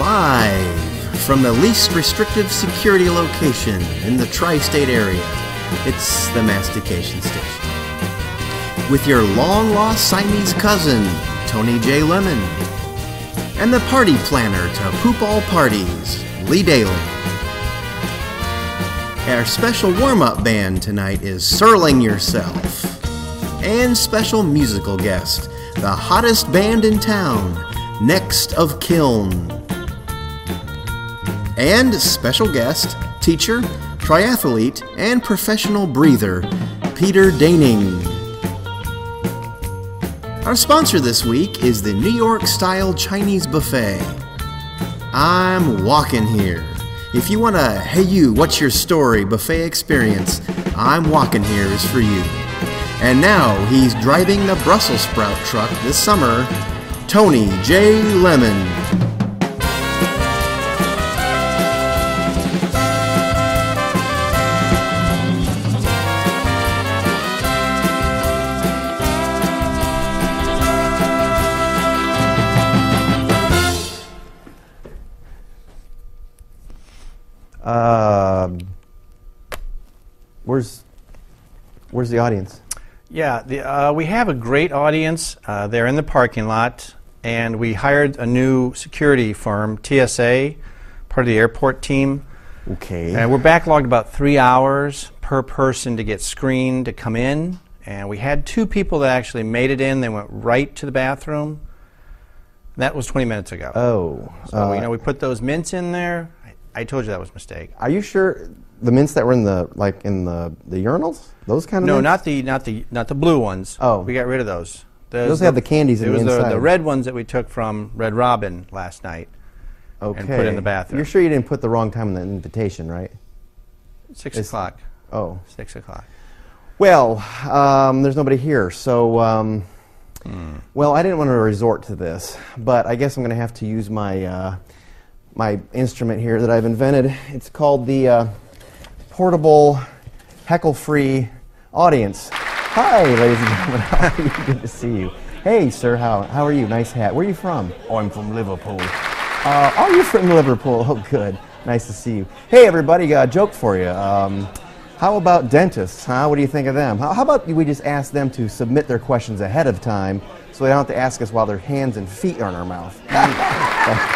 Live from the least restrictive security location in the tri-state area, it's the Mastication Station. With your long-lost Siamese cousin, Tony J Lemmon, and the party planner to poop all parties, Daly. Our special warm-up band tonight is Surling Yourself. And special musical guest, the hottest band in town, Next of Kiln. And special guest, teacher, triathlete, and professional breather, Peter Daining. Our sponsor this week is the New York-style Chinese buffet. I'm walking here. If you want a "Hey you, what's your story" buffet experience, I'm walking here is for you. And now he's driving the Brussels sprout truck this summer, Tony J Lemmon. Where's the audience? Yeah, we have a great audience. They're in the parking lot, and we hired a new security firm, TSA, part of the airport team. Okay. And we're backlogged about 3 hours per person to get screened to come in. And we had 2 people that actually made it in. They went right to the bathroom. That was 20 minutes ago. Oh. So, we put those mints in there. I told you that was a mistake. Are you sure the mints that were in the urinals? Those kind of No, mints? not the blue ones. Oh. We got rid of those. Those have the candies in the inside. It was the red ones that we took from Red Robin last night. Okay. And put in the bathroom. You're sure you didn't put the wrong time in the invitation, right? 6 o'clock. Oh. 6 o'clock. Well, there's nobody here, so well, I didn't want to resort to this, but I guess I'm going to have to use my my instrument here that I've invented. It's called the portable heckle-free audience. Hi, ladies and gentlemen. How are you? Good to see you. Hey, sir. How are you? Nice hat. Where are you from? Oh, I'm from Liverpool. Oh, you're from Liverpool. Oh, good. Nice to see you. Hey, everybody. Got a joke for you. How about dentists? Huh? What do you think of them? How about we just ask them to submit their questions ahead of time so they don't have to ask us while their hands and feet are in our mouth? Thank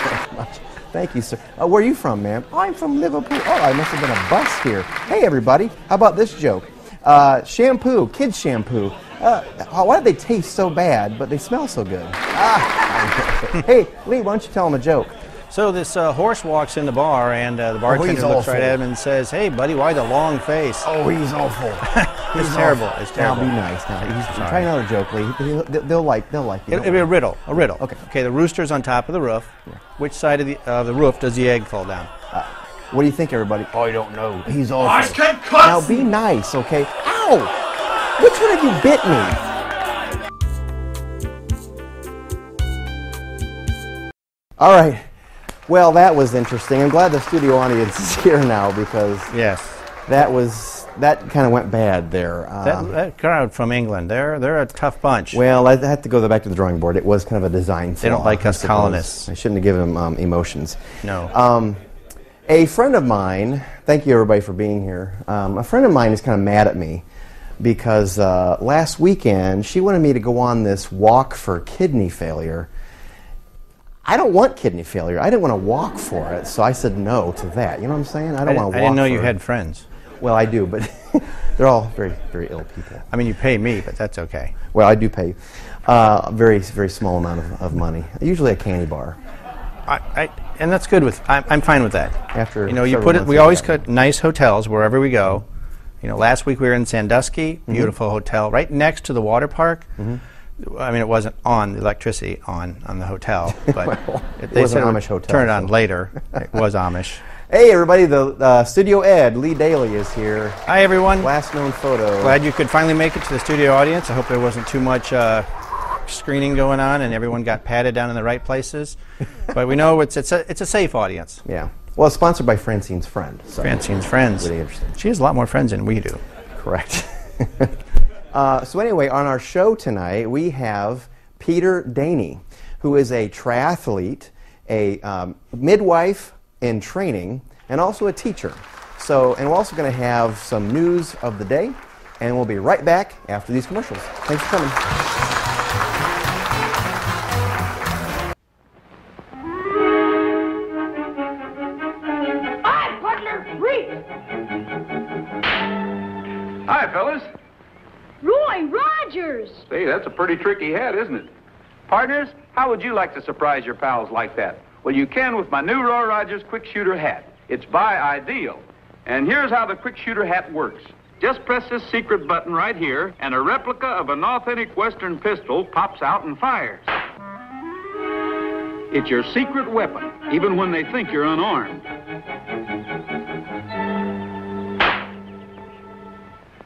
you very much. Thank you, sir. Where are you from, ma'am? Oh, I'm from Liverpool. Oh, I must have been a bus here. Hey, everybody. How about this joke? Shampoo, kids' shampoo. Why do they taste so bad, but they smell so good? Hey, Lee, why don't you tell them a joke? So this horse walks in the bar, and the bartender looks right at him and says, "Hey, buddy, why the long face?" Oh, he's awful. It's terrible. It's terrible. Now be nice. Now, try another joke, Lee. They'll like you. It'll be a riddle. A riddle. Okay. Okay. The rooster's on top of the roof. Yeah. Which side of the roof does the egg fall down? What do you think, everybody? I don't know. He's awful. Now be nice, okay? Ow! Which one of you bit me? All right. Well, that was interesting. I'm glad the studio audience is here now because yes, that kind of went bad there. That crowd from England, they're a tough bunch. Well, I have to go back to the drawing board. It was kind of a design flaw. They don't like us colonists. I shouldn't have given them emotions. No. A friend of mine, thank you everybody for being here. A friend of mine is kind of mad at me because last weekend she wanted me to go on this walk for kidney failure. I don't want kidney failure. I didn't want to walk for it, so I said no to that. You know what I'm saying? I don't want to walk. I didn't know for you it. had friends. Well, I do, but they're all very, very ill people. I mean, you pay me, but that's okay. Well, I do pay a very, very small amount of money. Usually a candy bar. And that's good with. I'm fine with that. After you put it. We always cut nice hotels wherever we go. Last week we were in Sandusky, beautiful hotel right next to the water park. I mean, it wasn't on the electricity on the hotel, but well, they was said an Amish hotel. Turn it on later. It was Amish. Hey, everybody! The Studio Ed, Lee Daly is here. Hi, everyone. Last known photo. Glad you could finally make it to the studio audience. I hope there wasn't too much screening going on and everyone got patted down in the right places. But we know it's a safe audience. Yeah. Well, it's sponsored by Francine's Friend. So Francine's Friends. Really interesting. She has a lot more friends than we do. Correct. So anyway, on our show tonight, we have Peter Daly, who is a triathlete a midwife in training, and also a teacher. So, and we're also going to have some news of the day, and we'll be right back after these commercials. Thanks for coming. Hi, Butler, reach! Hi, fellas. Roy Rogers! Say, that's a pretty tricky hat, isn't it? Partners, how would you like to surprise your pals like that? Well, you can with my new Roy Rogers Quick Shooter hat. It's by Ideal. And here's how the Quick Shooter hat works. Just press this secret button right here, and a replica of an authentic Western pistol pops out and fires. It's your secret weapon, even when they think you're unarmed.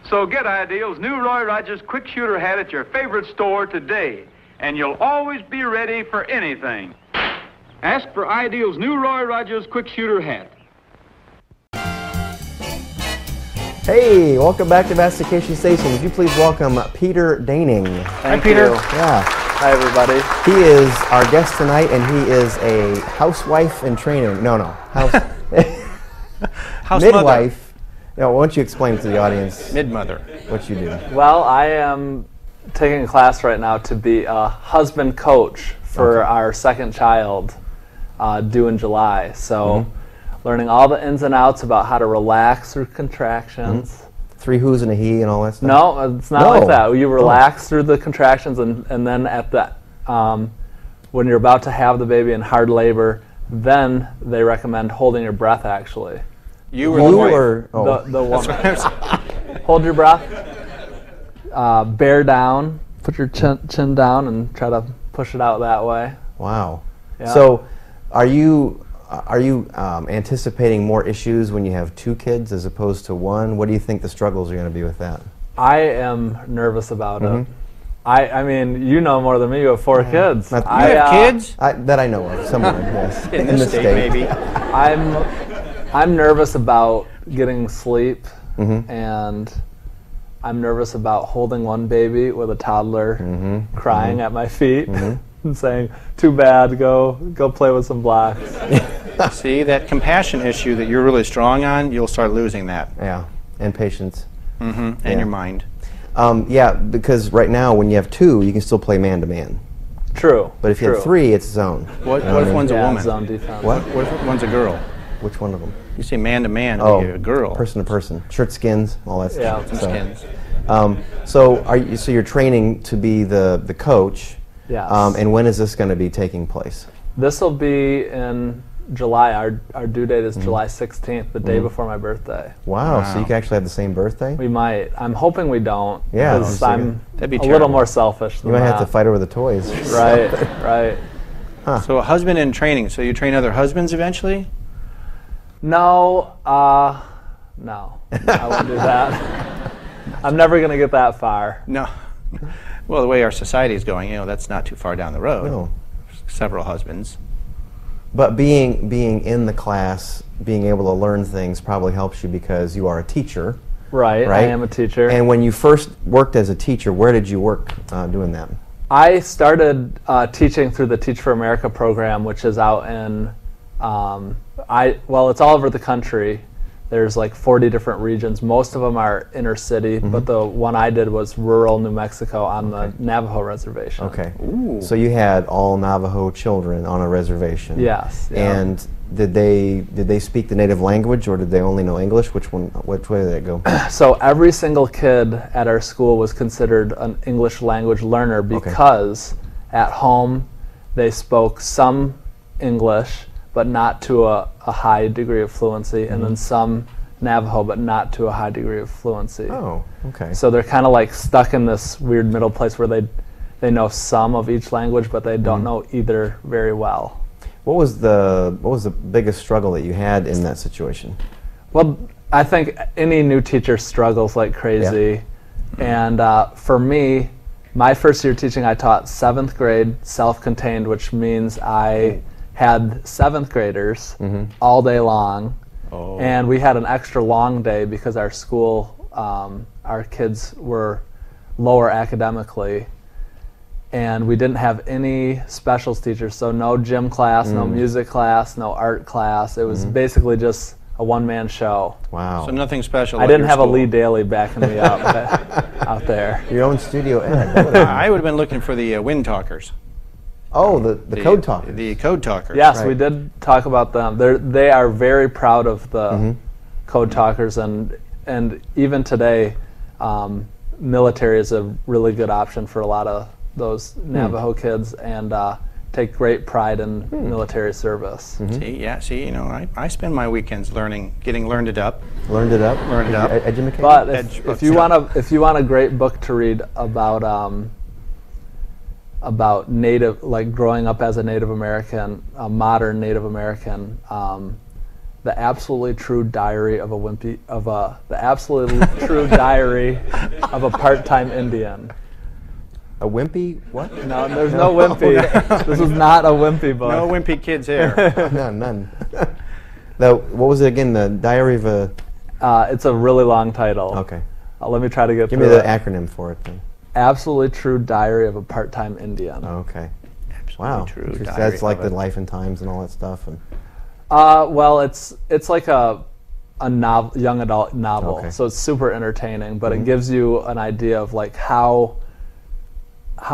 So get Ideal's new Roy Rogers Quick Shooter hat at your favorite store today, and you'll always be ready for anything. Ask for Ideal's new Roy Rogers Quick Shooter hat. Hey, welcome back to Mastication Station. Would you please welcome Peter Daining? Thank Peter. you. Yeah. Hi, everybody. He is our guest tonight, and he is a housewife in training. No, house House midwife. You know, why don't you explain to the audience Mid-mother. what you do? Well, I am taking a class right now to be a husband coach for our second child due in July. So learning all the ins and outs about how to relax through contractions. 3 who's and a he and all that stuff? No, it's not like that. You relax through the contractions, and then at the when you're about to have the baby in hard labor, then they recommend holding your breath, actually. You were the wife. or The woman. Hold your breath. Bear down. Put your chin down and try to push it out that way. Wow. Yeah. So, are you anticipating more issues when you have 2 kids as opposed to 1? What do you think the struggles are going to be with that? I am nervous about it. I mean, you know more than me. You have 4 kids. You You have kids? that I know of, somewhere, yes. In this state, maybe. I'm nervous about getting sleep, and I'm nervous about holding one baby with a toddler crying at my feet and saying, "Too bad, go play with some blocks." See, that compassion issue that you're really strong on, you'll start losing that. Yeah, and patience. And your mind. Yeah, because right now when you have 2, you can still play man-to-man. True. But if you have 3, it's zone. What if one's a woman? Zone defense. What? What if one's a girl? Which one of them? You say man-to-man, you're a girl. Person to person. Shirt skins, all that Yeah. stuff. Skins. So you're training to be the coach. Yes. And when is this going to be taking place? This will be in July. Our due date is July 16th, the day before my birthday. Wow. So you can actually have the same birthday? We might. I'm hoping we don't. Yeah, Because that'd I'm be a terrible. little more selfish than You might that. have to fight over the toys. Right, right. So a husband in training. So you train other husbands eventually? No, no. I won't do that. I'm never going to get that far. No. Well, the way our society is going, that's not too far down the road. No. Several husbands. But being in the class, being able to learn things probably helps you because you are a teacher. Right, I Right? am a teacher. And when you first worked as a teacher, where did you work doing that? I started teaching through the Teach for America program, which is out in, it's all over the country. There's like 40 different regions. Most of them are inner city, but the one I did was rural New Mexico on the Navajo reservation. Okay. Ooh. So you had all Navajo children on a reservation. Yes. Yeah. And did they speak the native language or did they only know English? Which way did it go? So every single kid at our school was considered an English language learner because at home they spoke some English, but not to a high degree of fluency, and then some Navajo, but not to a high degree of fluency. Oh, okay. So they're kind of like stuck in this weird middle place where they know some of each language, but they don't know either very well. What was the biggest struggle that you had in that situation? Well, I think any new teacher struggles like crazy. And for me, my first year teaching, I taught 7th grade self-contained, which means I had 7th graders all day long. Oh. And we had an extra long day because our school, our kids were lower academically. and we didn't have any specials teachers, so no gym class, no music class, no art class. It was basically just a one-man show. Wow. So nothing special. I at didn't your have a school. Lee Daly backing me up out there. Your own studio ed. That would've been- I would have been looking for the wind talkers. oh, the code talkers. The code talkers. Yes, Right. we did talk about them. They are very proud of the code talkers, and even today, military is a really good option for a lot of those Navajo kids, and take great pride in military service. See, you know, I spend my weekends getting learned up. Learned it up. Learned it up. Educated. But Edge if books you up. want a great book to read about Native, like growing up as a Native American, a modern Native American, the absolutely true diary of the absolutely true diary of a part-time Indian. A wimpy what? No, there's no wimpy. This is not a wimpy book. No wimpy kids here. None. What was it again? The Diary of a. It's a really long title. Okay. Let me try to get Give through me the it. acronym for it then. Absolutely true diary of a part-time Indian. Okay. Absolutely Wow. true. Interesting. diary That's like of the a- life and times and all that stuff. And Well, it's like a novel, young adult novel, Okay. so it's super entertaining. But it gives you an idea of like how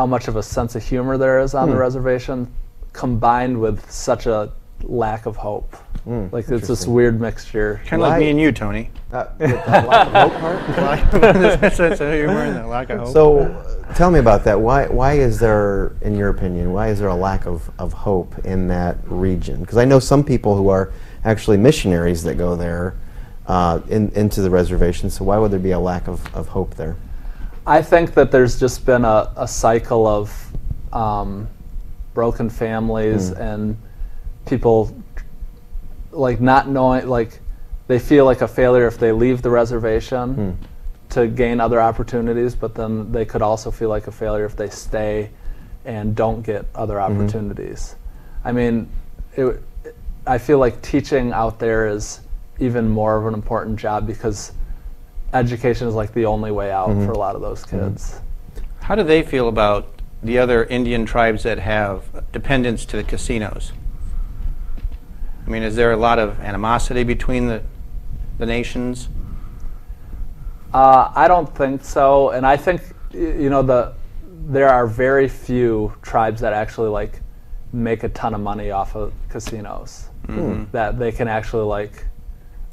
much of a sense of humor there is on the reservation, combined with such a lack of hope. Like it's this Interesting. weird mixture. Kind of like me and you, Tony. with the lack of hope part? That's a humor and a lack of hope. So, tell me about that. Why is there, in your opinion, why is there a lack of hope in that region? Because I know some people who are actually missionaries that go there into the reservation. So why would there be a lack of hope there? I think that there's just been a cycle of broken families and people like not knowing, like they feel like a failure if they leave the reservation to gain other opportunities, but then they could also feel like a failure if they stay and don't get other opportunities. I mean, I feel like teaching out there is even more of an important job because education is like the only way out for a lot of those kids. How do they feel about the other Indian tribes that have dependence to the casinos? I mean, is there a lot of animosity between the nations? I don't think so, and I think there are very few tribes that actually like make a ton of money off of casinos. That they can actually like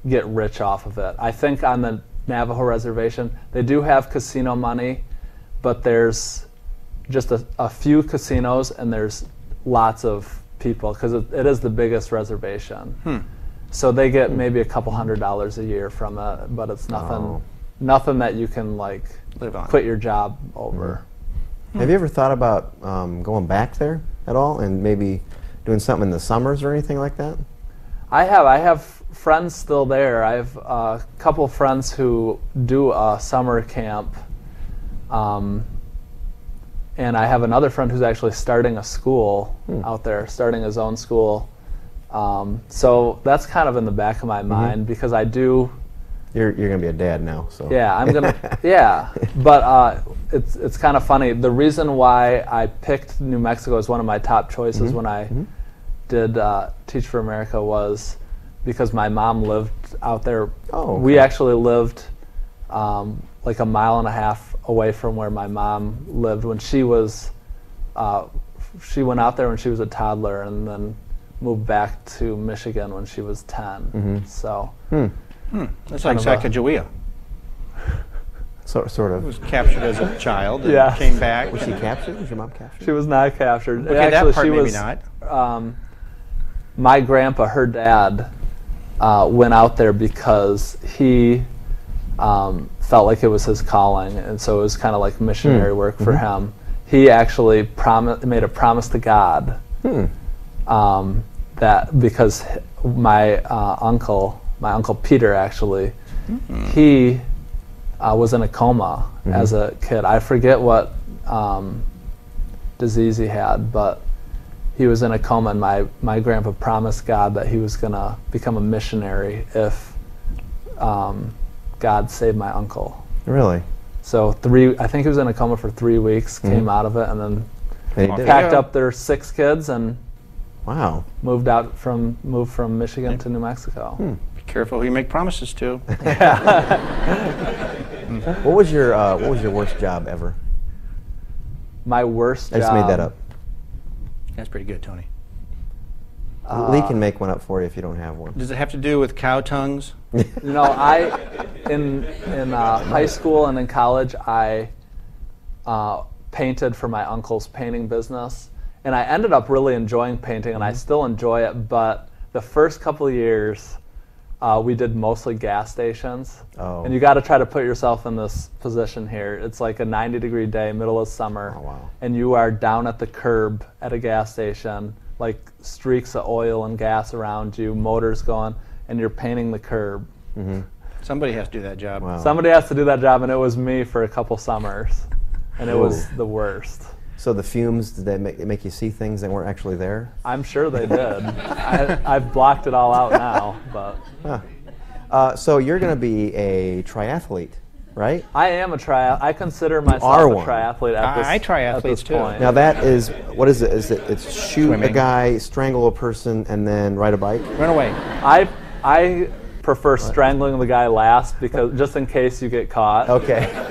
get rich off of it. I think on the Navajo reservation they do have casino money, but there's just a few casinos and there's lots of people because it is the biggest reservation. So they get maybe a couple $100s a year from it, but it's nothing that you can like Live on. quit your job over. Have you ever thought about going back there at all and maybe doing something in the summers or anything like that? I have friends still there. I have a couple friends who do a summer camp, and I have another friend who's actually starting a school out there, starting his own school. So that's kind of in the back of my mind because I do. You're gonna be a dad now, so Yeah, I'm gonna. Yeah, but it's kind of funny. The reason why I picked New Mexico as one of my top choices when I did Teach for America was because my mom lived out there. Oh, okay. We actually lived like a mile and a half away from where my mom lived when she was. She went out there when she was a toddler and then moved back to Michigan when she was 10. So. That's like Kind of a- Sacagawea. sort of. Was captured as a child and Yes. came back. Was she captured? Was your mom captured? She was not captured. Okay, Actually, that part she maybe was, not. My grandpa, her dad, went out there because he felt like it was his calling, and so it was kind of like missionary work for him. He actually made a promise to God that because my uncle Peter actually, he was in a coma as a kid. I forget what disease he had, but he was in a coma, and my grandpa promised God that he was going to become a missionary if God saved my uncle. Really? So I think he was in a coma for 3 weeks, came out of it, and then And he did. packed up their 6 kids and Wow. moved from Michigan to New Mexico. Be careful who you make promises to. What was your worst job ever? My worst job. I just made that up. That's pretty good, Tony. Lee can make one up for you if you don't have one. Does it have to do with cow tongues? You know, in high school and in college, I painted for my uncle's painting business, and I ended up really enjoying painting, and I still enjoy it. But the first couple of years, we did mostly gas stations, and you got to try to put yourself in this position here. It's like a 90-degree day, middle of summer, and you are down at the curb at a gas station, like streaks of oil and gas around you, motors going, and you're painting the curb. Somebody has to do that job. Wow. Somebody has to do that job, and it was me for a couple summers, and it was the worst. So the fumes, did they make you see things that weren't actually there? I'm sure they did. I've blocked it all out now, but. So you're going to be a triathlete, right? I am a triathlete. I consider myself are a one. triathlete at this, I triathletes at this too. point. Now that is, what is it? It's shoot a Swimming. guy, strangle a person, and then ride a bike? Run away. I prefer strangling the guy last, because just in case you get caught. Okay.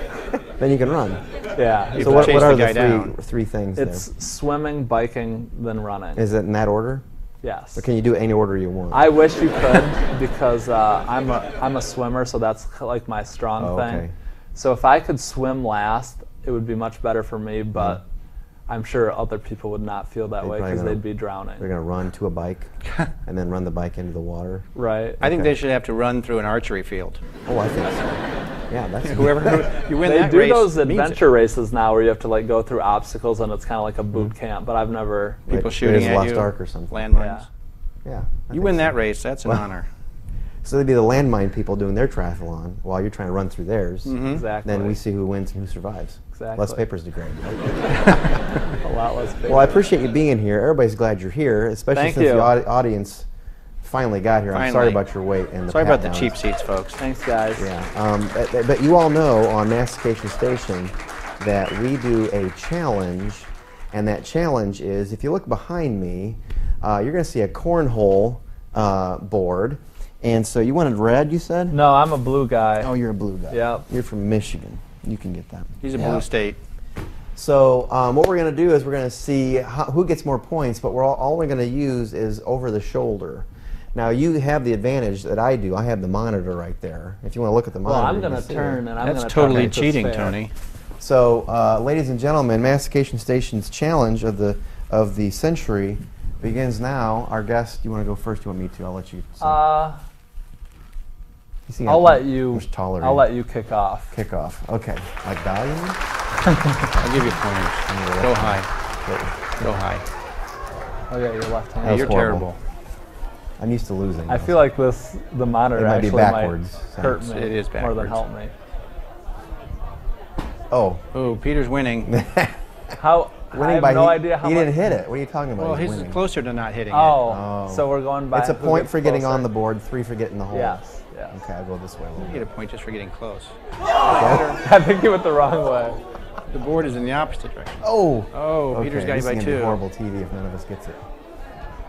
Then you can run. Yeah. You So what chase are the guy the down. three things It's swimming, biking, then running. there? Is it in that order? Yes. Or can you do any order you want? I wish you could, because I'm a swimmer, so that's like my strong thing. Okay. So if I could swim last, it would be much better for me, but I'm sure other people would not feel that way probably because gonna- they'd be drowning. They're going to run to a bike and then run the bike into the water. Right. I think Okay. they should have to run through an archery field. Oh, I think so. Yeah, that's Whoever you win They that do race those means it. adventure races now where you have to like go through obstacles, and it's kind of like a boot camp, but I've never. People Right, shooting Raiders of at Lost you. Ark or something. Landmines. Yeah. Yeah. I You think win so. that race, that's an Well, honor. So they'd be the landmine people doing their triathlon while you're trying to run through theirs. Exactly. Then we see who wins and who survives. Exactly. Less papers to grade. A lot less. Well, I appreciate you being here. Everybody's glad you're here, especially Thank since you. the audience finally got here. I'm sorry Finally. about your wait and the Sorry about the pat-downs. cheap seats, folks. Thanks, guys. Yeah, but you all know on Mastication Station that we do a challenge, and that challenge is, if you look behind me, you're going to see a cornhole board. And so you wanted red, you said? No, I'm a blue guy. Oh, you're a blue guy. Yep. You're from Michigan. You can get that. He's a blue state. So what we're going to do is we're going to see who gets more points, but all we're going to use is over the shoulder. Now you have the advantage that I do. I have the monitor right there. If you want to look at the Well, monitor, I'm you going can to see turn it. and I'm going That's to totally cheating, Tony. So, ladies and gentlemen, Mastication Station's challenge of the century begins now. Our guest, do you want to go first? Do you want me to? I'll let you. I'll let you. Much taller. I'll let you kick off. Kick off. Okay. Like volume? I'll give you pointers. Go high. Go high. Okay, your left hand. That was You're horrible. terrible. I'm used to losing. I feel like the monitor It might be actually backwards. might hurt me It is more than backwards. help me. Oh. Oh, Peter's winning. How? I have no idea how he much. didn't hit it. What are you talking about? Well, He's he's winning. closer to not hitting it. Oh, so we're going by. It's a who point gets for getting closer. on the board, 3 for getting the hole. Yes. Yes. Okay, I'll go this way. You get a point just for getting close. I think you went the wrong way. The board is in the opposite direction. Oh. Oh, Peter's got you this is by gonna be 2. horrible TV if none of us gets it.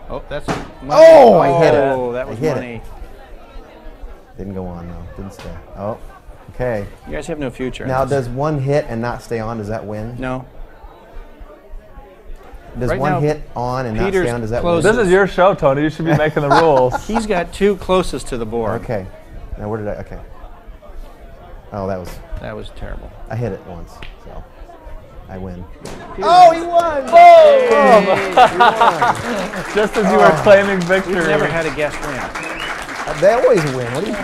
Oh, that's money. Oh, I hit it. Oh, that I was hit it. money. Didn't go on though. Didn't stay. Oh. Okay. You guys have no future. Now, does one hit and not stay on? Does that win? No. Does Right one now, hit on and not Peter's stay on? Does that close. win? This is your show, Tony. You should be making the rules. He's got 2 closest to the board. Okay. Now where did I? Okay. Oh, That was terrible. I hit it once, so I win. Oh, he won! Just as you were claiming victory. We've never had a guest win. They always win. What do you?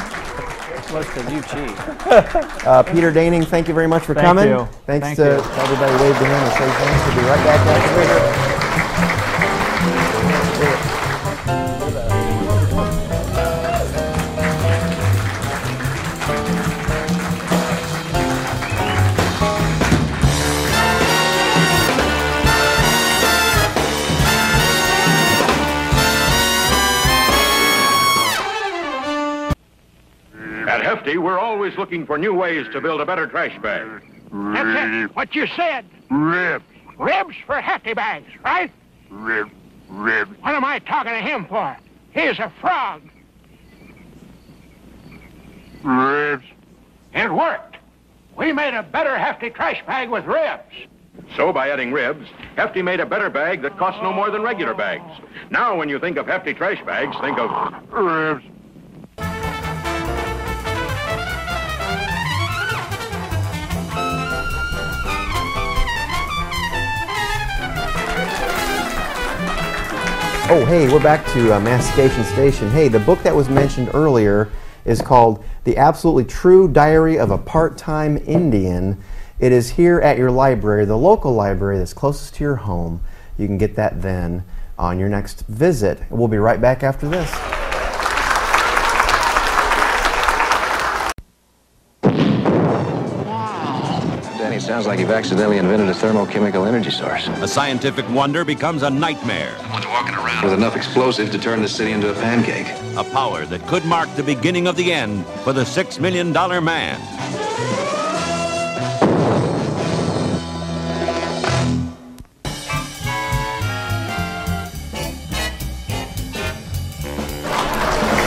Well, because you cheat. Peter Daining, thank you very much for Thank coming. you. Thanks Thank to you. everybody. Wave to him and say thanks. We'll be right back after this. At Hefty, we're always looking for new ways to build a better trash bag. That's it. What you said. Rip. Ribs for hefty bags, right? Ribs. What am I talking to him for? He's a frog. Ribs. It worked. We made a better hefty trash bag with ribs. So by adding ribs, Hefty made a better bag that costs no more than regular bags. Now when you think of Hefty trash bags, think of ribs. Oh, hey, we're back to Mastication Station. Hey, the book that was mentioned earlier is called The Absolutely True Diary of a Part-Time Indian. It is here at your library, the local library that's closest to your home. You can get that then on your next visit. We'll be right back after this. Danny, sounds like you've accidentally invented a thermochemical energy source. A scientific wonder becomes a nightmare. Someone's walking around with enough explosive to turn the city into a pancake. A power that could mark the beginning of the end for the $6 million man.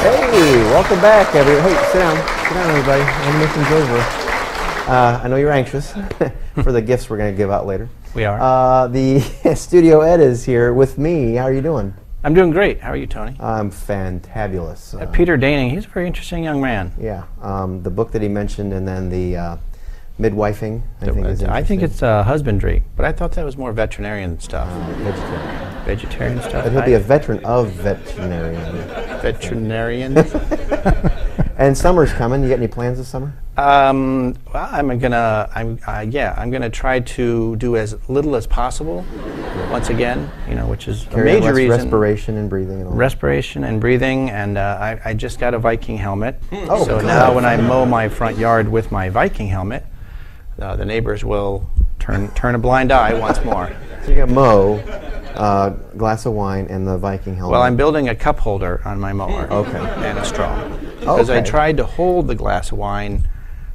Hey, welcome back, everybody. Hey, sit down. Sit down, everybody. Intermission's over. I know you're anxious for the gifts we're going to give out later. We are. The Studio Ed is here with me. How are you doing? I'm doing great. How are you, Tony? I'm fantabulous. Peter Daining, he's a very interesting young man. Yeah. The book that he mentioned, and then the midwifing, I think it's husbandry, but I thought that was more veterinarian stuff. Vegetarian stuff. But he'll be a veteran of veterinarian. Veterinarian. And summer's coming. You got any plans this summer? Well, I'm gonna try to do as little as possible. Once again, which is a major reason. Respiration and breathing. And all respiration and breathing, and I just got a Viking helmet. Oh, so good. now when I mow my front yard with my Viking helmet, the neighbors will turn a blind eye once more. So you got mow, glass of wine, and the Viking helmet. Well, I'm building a cup holder on my mower. Okay. And a straw. Because I tried to hold the glass of wine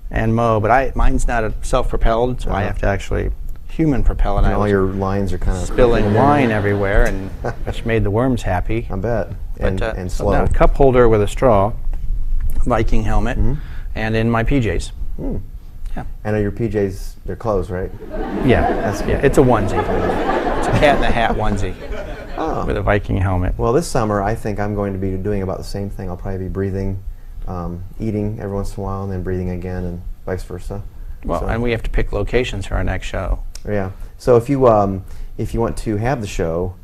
and mow, but mine's not self-propelled, so I have to actually human propel it. And all your lines are kind of spilling wine everywhere, and which made the worms happy. I bet. And slow. So now, cup holder with a straw, Viking helmet, and in my PJs. Yeah. And are your PJs, they're clothes, right? Yeah. That's good. Yeah. It's a onesie. It's a cat in the hat onesie. Oh. With a Viking helmet. Well, this summer I think I'm going to be doing about the same thing. I'll probably be breathing, eating every once in a while, and then breathing again, and vice versa. Well, and we have to pick locations for our next show. Yeah. So if you want to have the show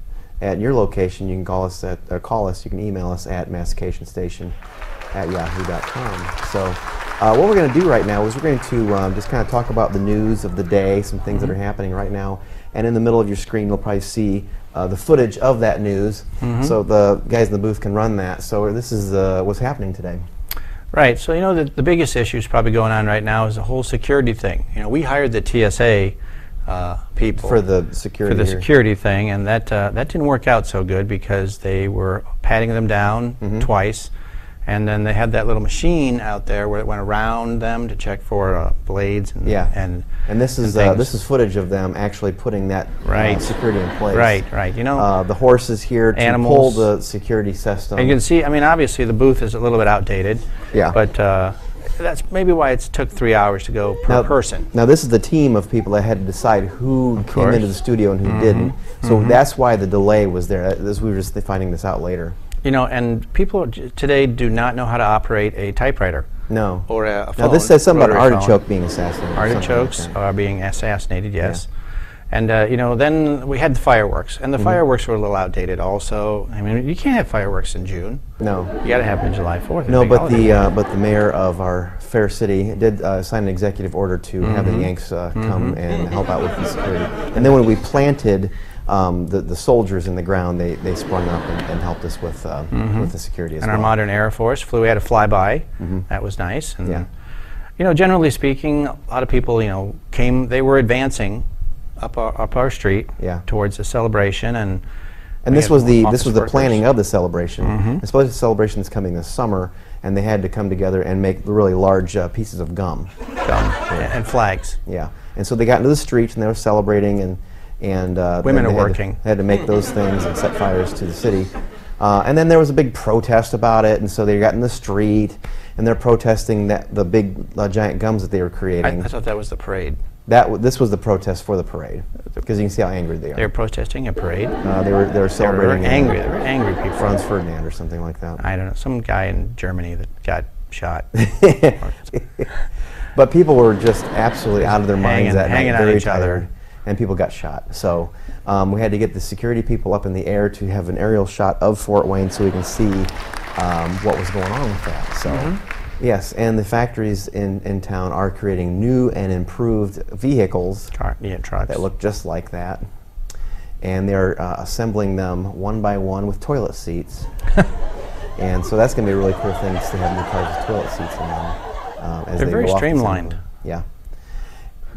at your location, you can call us. You can email us at mastication@yahoo.com. So what we're going to do right now is we're going to just kind of talk about the news of the day, some things that are happening right now. And in the middle of your screen, you'll probably see the footage of that news, so the guys in the booth can run that. So this is what's happening today. Right. So the biggest issue is probably going on right now is the whole security thing. We hired the TSA people for the security security thing, and that didn't work out so good because they were patting them down twice. And then they had that little machine out there where it went around them to check for blades and and this is footage of them actually putting that security in place. Right. The horse is here to pull the security system. And you can see, obviously the booth is a little bit outdated. Yeah. But that's maybe why it took 3 hours to go per person. Now this is the team of people that had to decide who came into the studio and who didn't. So that's why the delay was there. We were just finding this out later. And people today do not know how to operate a typewriter. No. Or a phone. Now this says something about an artichoke being assassinated. Artichokes are being assassinated, yes. And then we had the fireworks, and the fireworks were a little outdated also. You can't have fireworks in June. No. You got to have them in July 4th. No, but the mayor of our fair city did sign an executive order to have the Yanks come and help out with the security. And then when we planted the soldiers in the ground, they sprung up and helped us with the security as well. And our modern Air Force flew. We had a flyby. That was nice. And generally speaking, a lot of people came. They were advancing up our street towards the celebration, and this was the planning of the celebration. I suppose the celebration is coming this summer, and they had to come together and make really large pieces of gum. And flags. Yeah, and so they got into the streets and they were celebrating, And women are they working. Had to make those things and set fires to the city. And then there was a big protest about it, and so they got in the street, and they're protesting the big giant gums that they were creating. I thought that was the parade. This was the protest for the parade, because you can see how angry they are. They were protesting a parade. They were celebrating. They were angry people. Franz Ferdinand or something like that. I don't know, some guy in Germany that got shot. But people were just absolutely out of their minds that hanging night, on very each other. tired, and people got shot. So we had to get the security people up in the air to have an aerial shot of Fort Wayne so we can see what was going on with that. So. Yes, and the factories in town are creating new and improved vehicles trucks that look just like that. And they're assembling them one by one with toilet seats. And so that's going to be a really cool thing to have new cars with toilet seats in them. They're very streamlined. Yeah.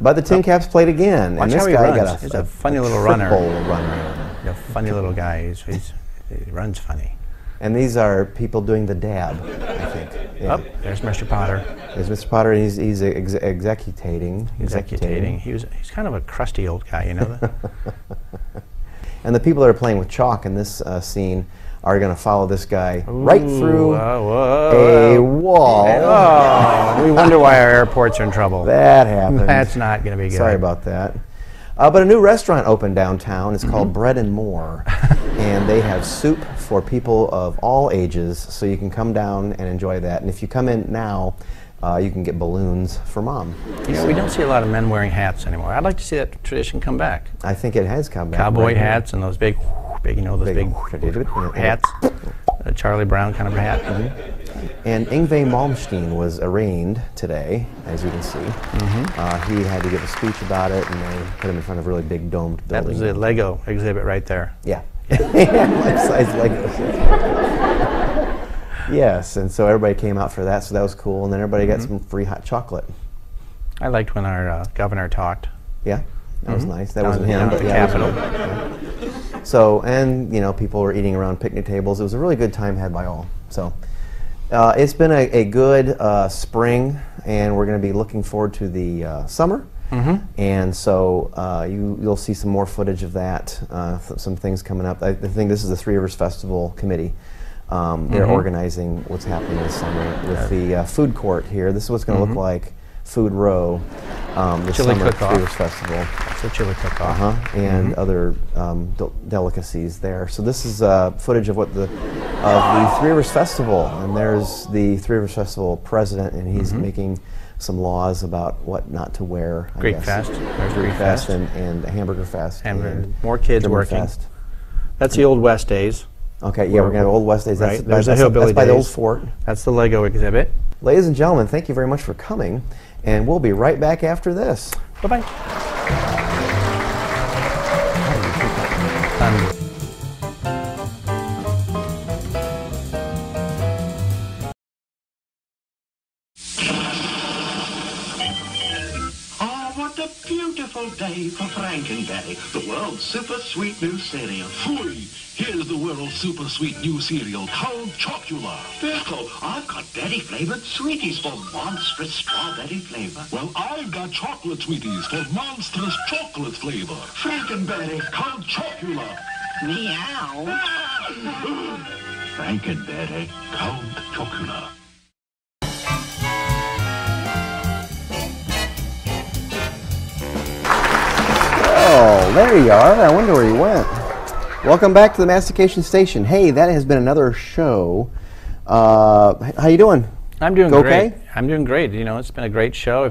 But the Tin Caps played again. Watch and this how he guy runs. got He's a funny little runner. runner. A funny little guy. He runs funny. And these are people doing the dab, I think. Yeah. Oh, there's Mr. Potter. There's Mr. Potter, and he's executating. He's kind of a crusty old guy, you know that? And the people that are playing with chalk in this scene are going to follow this guy right through a wall. Oh, we wonder why our airports are in trouble. That happened. That's not going to be good. Sorry about that. But a new restaurant opened downtown. It's called Bread and More. And they have soup for people of all ages, so you can come down and enjoy that. And if you come in now, you can get balloons for Mom. You know, we don't see a lot of men wearing hats anymore. I'd like to see that tradition come back. I think it has come back. Cowboy hats and those big, you know, those big hats. A Charlie Brown kind of a hat. And Yngwie Malmsteen was arraigned today, as you can see. He had to give a speech about it, and they put him in front of a really big domed building. That was the Lego exhibit right there. Yeah. Life-size Lego. Yes, and so everybody came out for that, so that was cool. And then everybody got some free hot chocolate. I liked when our governor talked. Yeah, that was nice. That wasn't him, but the yeah, Capitol. Yeah. So, and you know, people were eating around picnic tables. It was a really good time had by all. So, it's been a good spring, and we're going to be looking forward to the summer. And so you'll see some more footage of that, some things coming up. I think this is the Three Rivers Festival Committee. They're organizing what's happening this summer with the food court here. This is what's going to look like Food Row this chili summer cook-off. Three Rivers Festival. It's a chili cook-off. And other delicacies there. So this is footage of the Three Rivers Festival, and there's the Three Rivers Festival president, and he's making some laws about what not to wear. Greek Fest. There's Greek Fest and Hamburger Fest. And more kids German working. Fest. That's the Old West days. Okay, yeah, we're going to have Old West days. Right. That's There's the Hillbilly by the old days. fort. That's the Lego exhibit. Ladies and gentlemen, thank you very much for coming, and we'll be right back after this. Bye-bye. What a beautiful day for Frankenberry, the world's super sweet new cereal. Fui! Here's the world's super sweet new cereal, Count Chocula. Berko, I've got berry-flavored sweeties for monstrous strawberry flavor. Well, I've got chocolate sweeties for monstrous chocolate flavor. Frankenberry, Count Chocula. meow. Frankenberry, Count Chocula. Oh, there you are. I wonder where you went. Welcome back to the Mastication Station. Hey, that has been another show. How you doing? I'm doing okay? great. I'm doing great. You know, it's been a great show.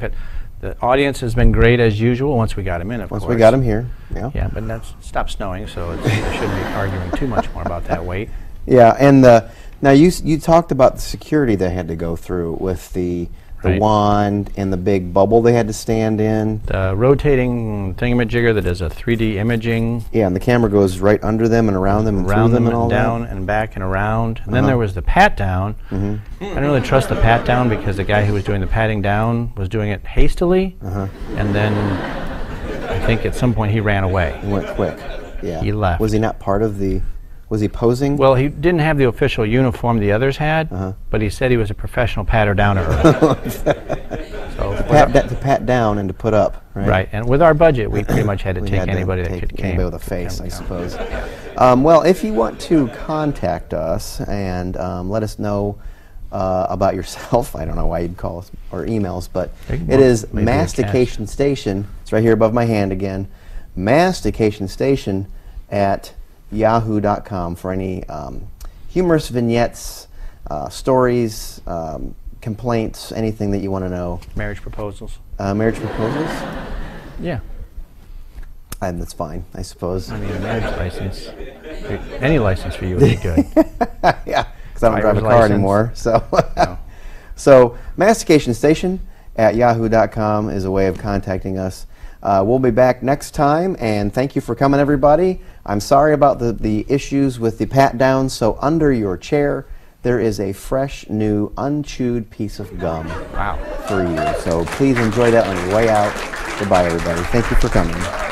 The audience has been great as usual once we got them in, of course. Once we got them here, yeah. Yeah, but that's stopped snowing, so I shouldn't be arguing too much more about that wait. Yeah, and now you talked about the security they had to go through with the wand and the big bubble they had to stand in. The rotating thingamajigger that does a 3D imaging. Yeah, and the camera goes right under them and around them and through them and all down that. and back and around. And then there was the pat down. I didn't really trust the pat down because the guy who was doing the patting down was doing it hastily. And then I think at some point he ran away. He went quick. Yeah. He left. Was he not part of the... Was he posing? Well, he didn't have the official uniform the others had, but he said he was a professional patter downer. So to pat down and to put up, right? Right, and with our budget, we pretty much had to We take had to anybody that take could came. anybody with a face, I suppose. Well, if you want to contact us and let us know about yourself, I don't know why you'd call us or emails, but it is Mastication Station. It's right here above my hand again. Mastication Station at yahoo.com for any humorous vignettes, stories, complaints, anything that you want to know. Marriage proposals. Marriage proposals? Yeah. And that's fine, I suppose. I mean, a marriage license. Any license for you would be good. Yeah, because I don't drive a car anymore. So, No. So Mastication Station at yahoo.com is a way of contacting us. We'll be back next time, and thank you for coming, everybody. I'm sorry about the issues with the pat down, so under your chair there is a fresh, new, unchewed piece of gum for you. So please enjoy that on your way out. Goodbye, everybody. Thank you for coming.